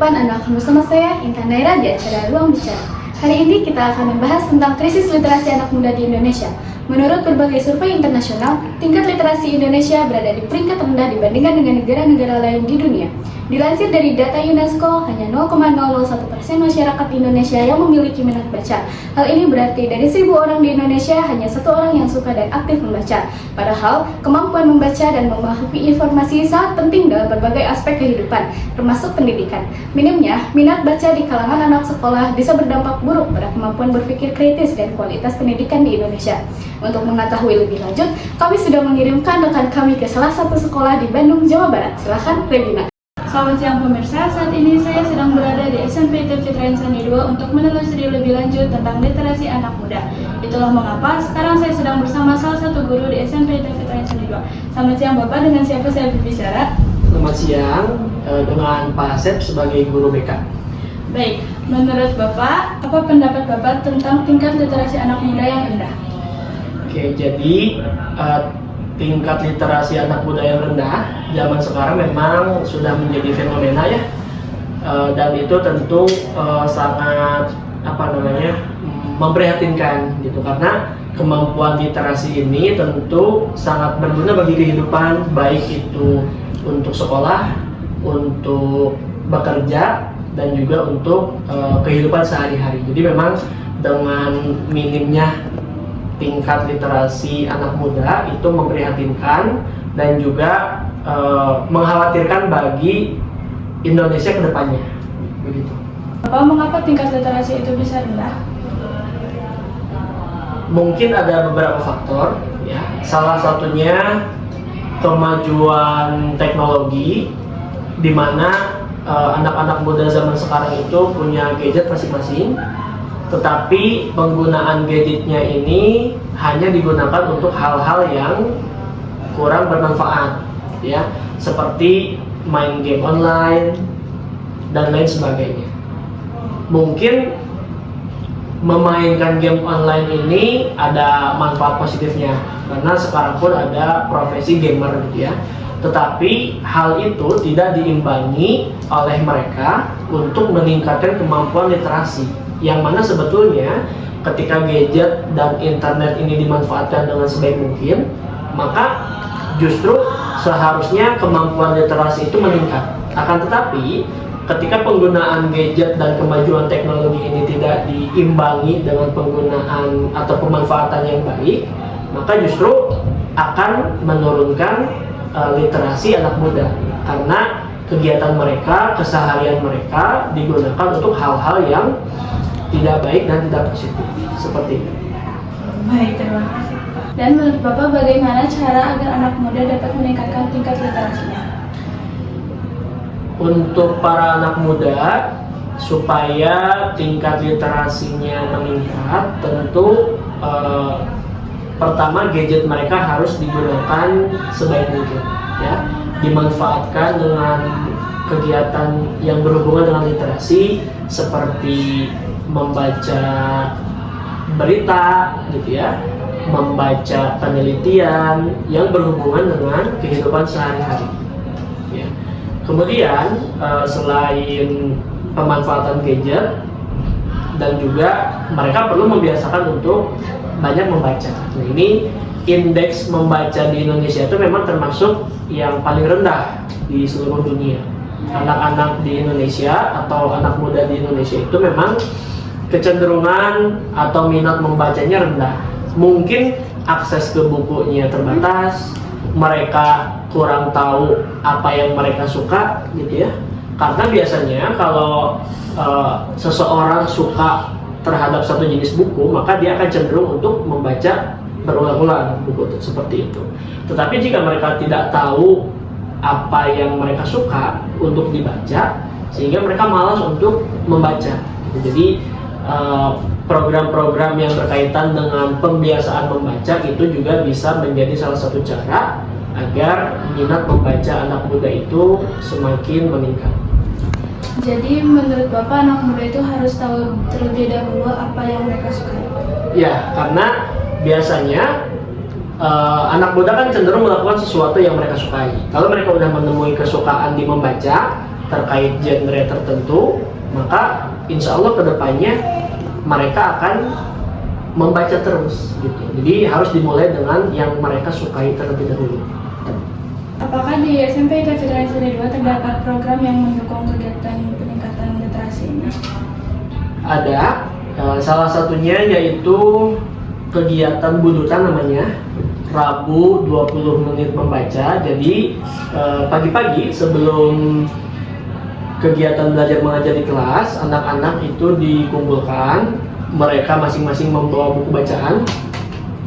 kehidupan anak bersama saya Intan Naira di acara Ruang Bicara. Hari ini kita akan membahas tentang krisis literasi anak muda di Indonesia. Menurut berbagai survei internasional, tingkat literasi Indonesia berada di peringkat rendah dibandingkan dengan negara-negara lain di dunia. Dilansir dari data UNESCO, hanya 0,001% masyarakat Indonesia yang memiliki minat baca. Hal ini berarti dari 1.000 orang di Indonesia, hanya 1 orang yang suka dan aktif membaca. Padahal, kemampuan membaca dan memahami informasi sangat penting dalam berbagai aspek kehidupan, termasuk pendidikan. Minimnya, minat baca di kalangan anak sekolah bisa berdampak buruk pada kemampuan berpikir kritis dan kualitas pendidikan di Indonesia. Untuk mengetahui lebih lanjut, kami sudah mengirimkan rekan kami ke salah satu sekolah di Bandung, Jawa Barat. Silakan, Regina. Selamat siang pemirsa, saat ini saya sedang berada di SMP Fitra Insani 2 untuk menelusuri lebih lanjut tentang literasi anak muda. Itulah mengapa sekarang saya sedang bersama salah satu guru di SMP Fitra Insani 2. Selamat siang Bapak, dengan siapa saya berbicara? Selamat siang, dengan Pak Asep sebagai guru BK. Baik, menurut Bapak, apa pendapat Bapak tentang tingkat literasi anak muda yang rendah? Oke, jadi tingkat literasi anak muda yang rendah zaman sekarang memang sudah menjadi fenomena ya, dan itu tentu sangat memprihatinkan gitu, karena kemampuan literasi ini tentu sangat berguna bagi kehidupan, baik itu untuk sekolah, untuk bekerja, dan juga untuk kehidupan sehari-hari. Jadi memang dengan minimnya tingkat literasi anak muda itu memprihatinkan dan juga mengkhawatirkan bagi Indonesia ke depannya. Begitu. Bapak, mengapa tingkat literasi itu bisa rendah? Mungkin ada beberapa faktor ya. Salah satunya kemajuan teknologi, di mana anak-anak muda zaman sekarang itu punya gadget masing-masing, tetapi penggunaan gadgetnya ini hanya digunakan untuk hal-hal yang kurang bermanfaat ya, seperti main game online dan lain sebagainya. Mungkin memainkan game online ini ada manfaat positifnya, karena sekarang pun ada profesi gamer gitu ya. Tetapi hal itu tidak diimbangi oleh mereka untuk meningkatkan kemampuan literasi, yang mana sebetulnya ketika gadget dan internet ini dimanfaatkan dengan sebaik mungkin, maka justru seharusnya kemampuan literasi itu meningkat. Akan tetapi ketika penggunaan gadget dan kemajuan teknologi ini tidak diimbangi dengan penggunaan atau pemanfaatan yang baik, maka justru akan menurunkan literasi anak muda, karena kegiatan mereka, keseharian mereka digunakan untuk hal-hal yang tidak baik dan tidak positif, seperti itu. Baik, terima kasih Pak. Dan menurut Bapak, bagaimana cara agar anak muda dapat meningkatkan tingkat literasinya? Untuk para anak muda, supaya tingkat literasinya meningkat, tentu pertama gadget mereka harus digunakan sebaik mungkin ya, dimanfaatkan dengan kegiatan yang berhubungan dengan literasi, seperti membaca berita gitu ya, membaca penelitian yang berhubungan dengan kehidupan sehari-hari ya. Kemudian selain pemanfaatan gadget, dan juga mereka perlu membiasakan untuk banyak membaca. Nah, ini indeks membaca di Indonesia itu memang termasuk yang paling rendah di seluruh dunia. Anak-anak di Indonesia atau anak muda di Indonesia itu memang kecenderungan atau minat membacanya rendah. Mungkin akses ke bukunya terbatas, mereka kurang tahu apa yang mereka suka gitu ya. Karena biasanya kalau seseorang suka terhadap satu jenis buku, maka dia akan cenderung untuk membaca berulang-ulang buku seperti itu. Tetapi jika mereka tidak tahu apa yang mereka suka untuk dibaca, sehingga mereka malas untuk membaca. Jadi program-program yang berkaitan dengan pembiasaan membaca itu juga bisa menjadi salah satu cara agar minat membaca anak muda itu semakin meningkat. Jadi menurut Bapak, anak muda itu harus tahu terlebih dahulu apa yang mereka sukai? Ya, karena biasanya anak muda kan cenderung melakukan sesuatu yang mereka sukai. Kalau mereka sudah menemui kesukaan di membaca, terkait genre tertentu, maka insya Allah kedepannya mereka akan membaca terus gitu. Jadi harus dimulai dengan yang mereka sukai terlebih dahulu. Apakah di SMP IT Fitrainsani 2 terdapat program yang mendukung kegiatan peningkatan literasi ini? Ada, salah satunya yaitu kegiatan budutan namanya, Rabu 20 menit membaca. Jadi pagi-pagi sebelum kegiatan belajar mengajar di kelas, anak-anak itu dikumpulkan, mereka masing-masing membawa buku bacaan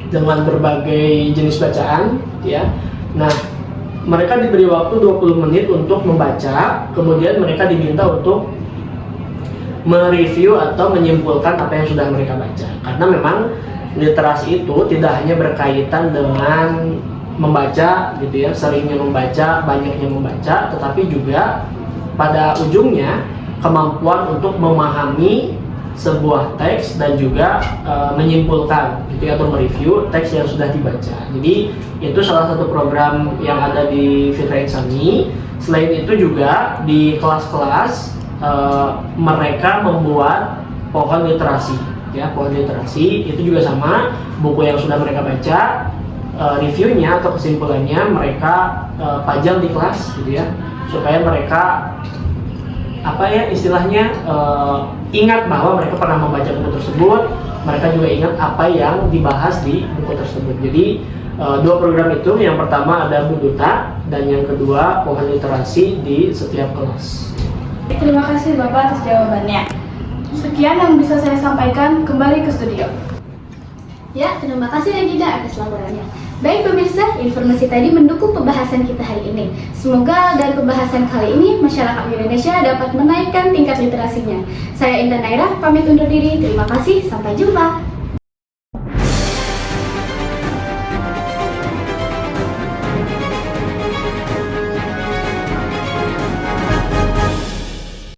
dengan berbagai jenis bacaan ya. Nah, mereka diberi waktu 20 menit untuk membaca, kemudian mereka diminta untuk mereview atau menyimpulkan apa yang sudah mereka baca. Karena memang literasi itu tidak hanya berkaitan dengan membaca gitu ya, seringnya membaca, banyaknya membaca, tetapi juga pada ujungnya kemampuan untuk memahami sebuah teks dan juga menyimpulkan gitu ya, atau mereview teks yang sudah dibaca. Jadi itu salah satu program yang ada di Fitrainsani. Selain itu juga di kelas-kelas mereka membuat pohon literasi ya, pohon literasi itu juga sama, buku yang sudah mereka baca, reviewnya atau kesimpulannya mereka pajang di kelas gitu ya, supaya mereka istilahnya ingat bahwa mereka pernah membaca buku tersebut, mereka juga ingat apa yang dibahas di buku tersebut. Jadi dua program itu, yang pertama ada Buduta dan yang kedua pohon literasi di setiap kelas. Terima kasih Bapak atas jawabannya. Sekian yang bisa saya sampaikan, kembali ke studio. Ya, terima kasih Regina atas laporannya. Baik pemirsa, informasi tadi mendukung pembahasan kita hari ini. Semoga dari pembahasan kali ini, masyarakat Indonesia dapat menaikkan tingkat literasinya. Saya Intan Naira, pamit undur diri. Terima kasih, sampai jumpa.